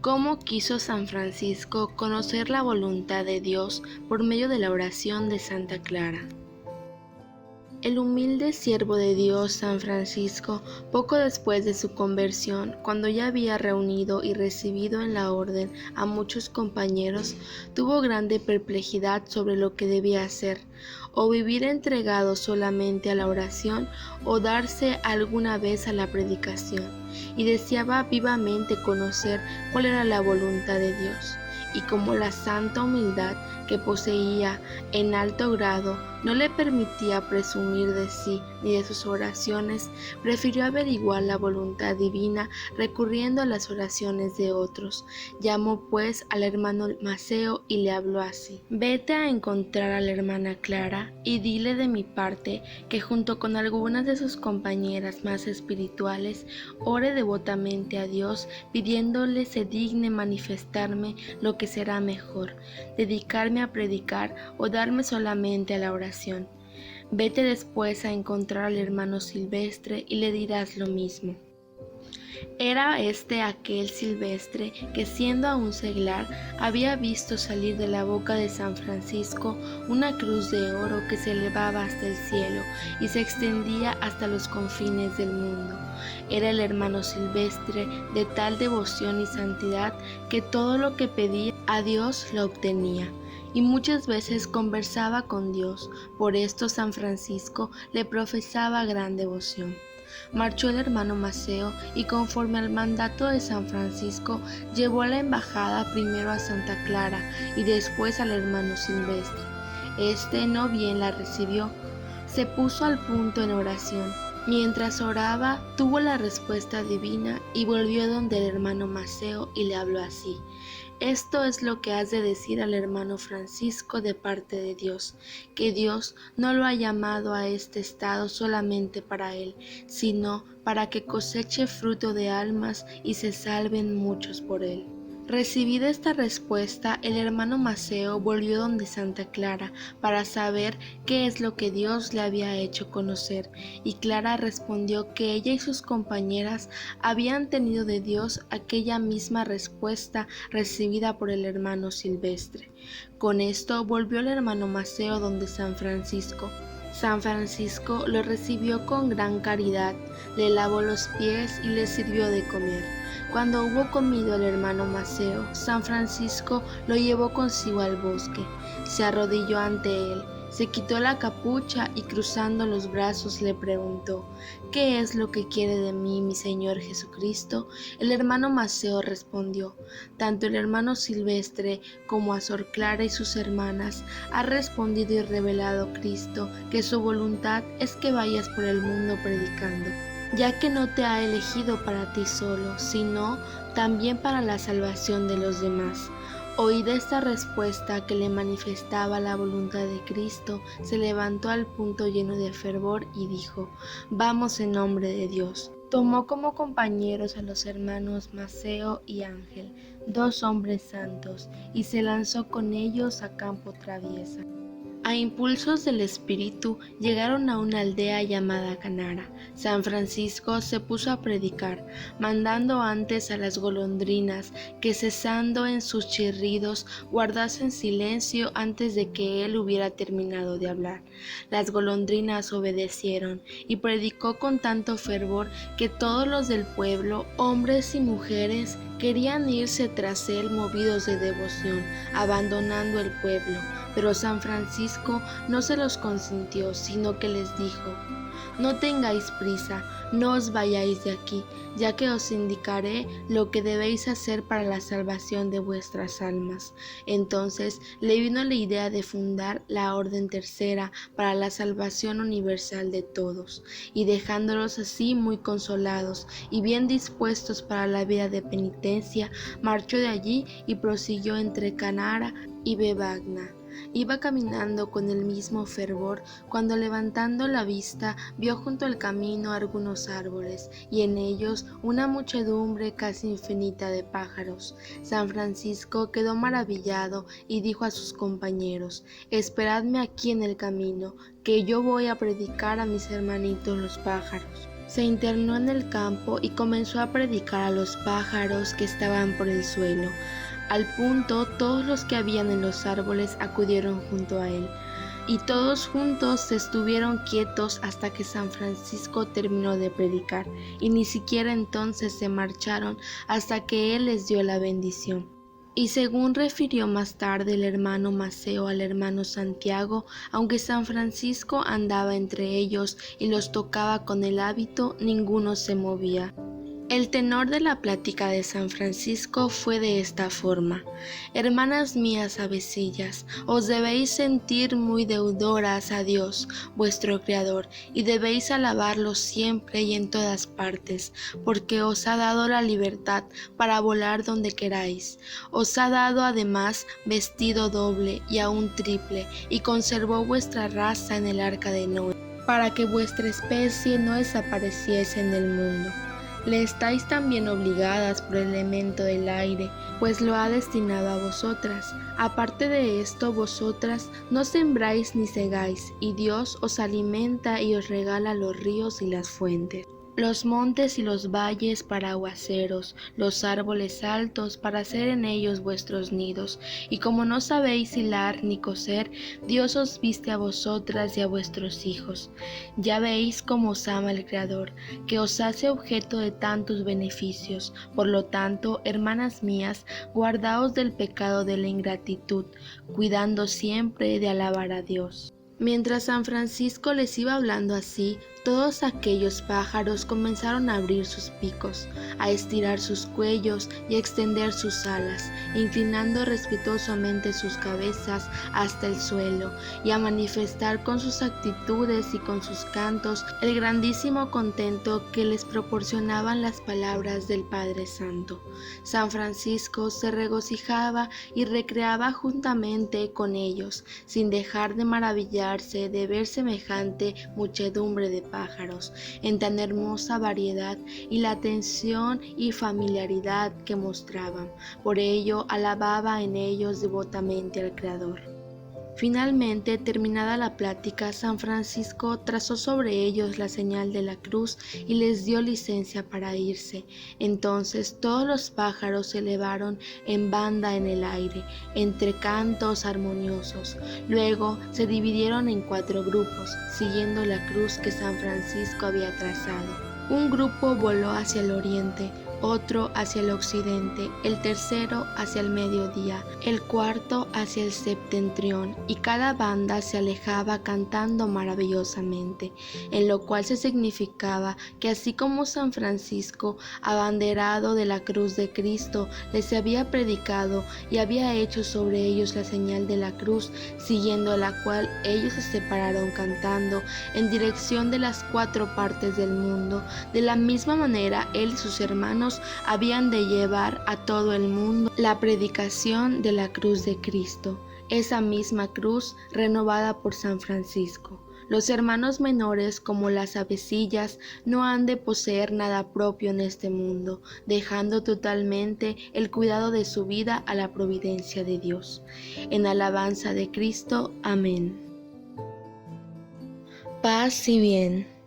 ¿Cómo quiso San Francisco conocer la voluntad de Dios por medio de la oración de Santa Clara? El humilde siervo de Dios San Francisco, poco después de su conversión, cuando ya había reunido y recibido en la orden a muchos compañeros, tuvo grande perplejidad sobre lo que debía hacer, o vivir entregado solamente a la oración, o darse alguna vez a la predicación, y deseaba vivamente conocer cuál era la voluntad de Dios. Y como la santa humildad que poseía en alto grado no le permitía presumir de sí ni de sus oraciones, prefirió averiguar la voluntad divina recurriendo a las oraciones de otros. Llamó pues al hermano Maceo y le habló así: «Vete a encontrar a la hermana Clara y dile de mi parte que junto con algunas de sus compañeras más espirituales ore devotamente a Dios, pidiéndole se digne manifestarme lo que será mejor, dedicarme a predicar o darme solamente a la oración. Vete después a encontrar al hermano Silvestre y le dirás lo mismo». Era aquel Silvestre que, siendo aún seglar, había visto salir de la boca de San Francisco una cruz de oro que se elevaba hasta el cielo y se extendía hasta los confines del mundo. Era el hermano Silvestre de tal devoción y santidad que todo lo que pedía a Dios lo obtenía, y muchas veces conversaba con Dios. Por esto San Francisco le profesaba gran devoción. Marchó el hermano Maceo y, conforme al mandato de San Francisco, llevó a la embajada primero a Santa Clara y después al hermano Silvestre. No bien la recibió, se puso al punto en oración. Mientras oraba, tuvo la respuesta divina y volvió donde el hermano Maceo y le habló así: «Esto es lo que has de decir al hermano Francisco de parte de Dios, que Dios no lo ha llamado a este estado solamente para él, sino para que coseche fruto de almas y se salven muchos por él». Recibida esta respuesta, el hermano Maceo volvió donde Santa Clara para saber qué es lo que Dios le había hecho conocer, y Clara respondió que ella y sus compañeras habían tenido de Dios aquella misma respuesta recibida por el hermano Silvestre. Con esto volvió el hermano Maceo donde San Francisco. San Francisco lo recibió con gran caridad, le lavó los pies y le sirvió de comer. Cuando hubo comido el hermano Maceo, San Francisco lo llevó consigo al bosque, se arrodilló ante él, se quitó la capucha y, cruzando los brazos, le preguntó: «¿Qué es lo que quiere de mí mi Señor Jesucristo?». El hermano Maceo respondió: «Tanto el hermano Silvestre como a Sor Clara y sus hermanas ha respondido y revelado Cristo que su voluntad es que vayas por el mundo predicando, ya que no te ha elegido para ti solo, sino también para la salvación de los demás». Oída esta respuesta que le manifestaba la voluntad de Cristo, se levantó al punto lleno de fervor y dijo: «Vamos en nombre de Dios». Tomó como compañeros a los hermanos Maceo y Ángel, 2 hombres santos, y se lanzó con ellos a campo traviesa. A impulsos del espíritu llegaron a una aldea llamada Canara. San Francisco se puso a predicar, mandando antes a las golondrinas que, cesando en sus chirridos, guardasen silencio antes de que él hubiera terminado de hablar. Las golondrinas obedecieron, y predicó con tanto fervor que todos los del pueblo, hombres y mujeres, querían irse tras él movidos de devoción, abandonando el pueblo. Pero San Francisco no se los consintió, sino que les dijo: «No tengáis prisa, no os vayáis de aquí, ya que os indicaré lo que debéis hacer para la salvación de vuestras almas». Entonces le vino la idea de fundar la Orden Tercera para la salvación universal de todos, y dejándolos así muy consolados y bien dispuestos para la vida de penitencia, marchó de allí y prosiguió entre Canara y Bevagna. Iba caminando con el mismo fervor cuando, levantando la vista, vio junto al camino algunos árboles y en ellos una muchedumbre casi infinita de pájaros. San Francisco quedó maravillado y dijo a sus compañeros: «Esperadme aquí en el camino, que yo voy a predicar a mis hermanitos los pájaros». se internó en el campo y comenzó a predicar a los pájaros que estaban por el suelo. Al punto, todos los que habían en los árboles acudieron junto a él, y todos juntos se estuvieron quietos hasta que San Francisco terminó de predicar, y ni siquiera entonces se marcharon hasta que él les dio la bendición. Y según refirió más tarde el hermano Maceo al hermano Santiago, aunque San Francisco andaba entre ellos y los tocaba con el hábito, ninguno se movía. El tenor de la plática de San Francisco fue de esta forma: Hermanas mías avecillas, os debéis sentir muy deudoras a Dios, vuestro Creador, y debéis alabarlo siempre y en todas partes, porque os ha dado la libertad para volar donde queráis. Os ha dado además vestido doble y aún triple, y conservó vuestra raza en el arca de Noé, para que vuestra especie no desapareciese en el mundo. Le estáis también obligadas por el elemento del aire, pues lo ha destinado a vosotras. Aparte de esto, vosotras no sembráis ni segáis, y Dios os alimenta y os regala los ríos y las fuentes, los montes y los valles para aguaceros, los árboles altos para hacer en ellos vuestros nidos. Y como no sabéis hilar ni coser, Dios os viste a vosotras y a vuestros hijos. Ya veis cómo os ama el Creador, que os hace objeto de tantos beneficios. Por lo tanto, hermanas mías, guardaos del pecado de la ingratitud, cuidando siempre de alabar a Dios. Mientras San Francisco les iba hablando así, todos aquellos pájaros comenzaron a abrir sus picos, a estirar sus cuellos y a extender sus alas, inclinando respetuosamente sus cabezas hasta el suelo y a manifestar con sus actitudes y con sus cantos el grandísimo contento que les proporcionaban las palabras del Padre Santo. San Francisco se regocijaba y recreaba juntamente con ellos, sin dejar de maravillarse de ver semejante muchedumbre de pájaros en tan hermosa variedad y la atención y familiaridad que mostraban. Por ello alababa en ellos devotamente al Creador. Finalmente, terminada la plática, San Francisco trazó sobre ellos la señal de la cruz y les dio licencia para irse. Entonces todos los pájaros se elevaron en banda en el aire, entre cantos armoniosos. Luego se dividieron en 4 grupos, siguiendo la cruz que San Francisco había trazado. Un grupo voló hacia el oriente, otro hacia el occidente, el tercero hacia el mediodía, el cuarto hacia el septentrión, y cada banda se alejaba cantando maravillosamente, en lo cual se significaba que así como San Francisco, abanderado de la cruz de Cristo, les había predicado y había hecho sobre ellos la señal de la cruz, siguiendo la cual ellos se separaron cantando en dirección de las 4 partes del mundo, de la misma manera él y sus hermanos habían de llevar a todo el mundo la predicación de la cruz de Cristo, esa misma cruz renovada por San Francisco. Los hermanos menores, como las avecillas, no han de poseer nada propio en este mundo, dejando totalmente el cuidado de su vida a la providencia de Dios. En alabanza de Cristo. Amén. Paz y bien.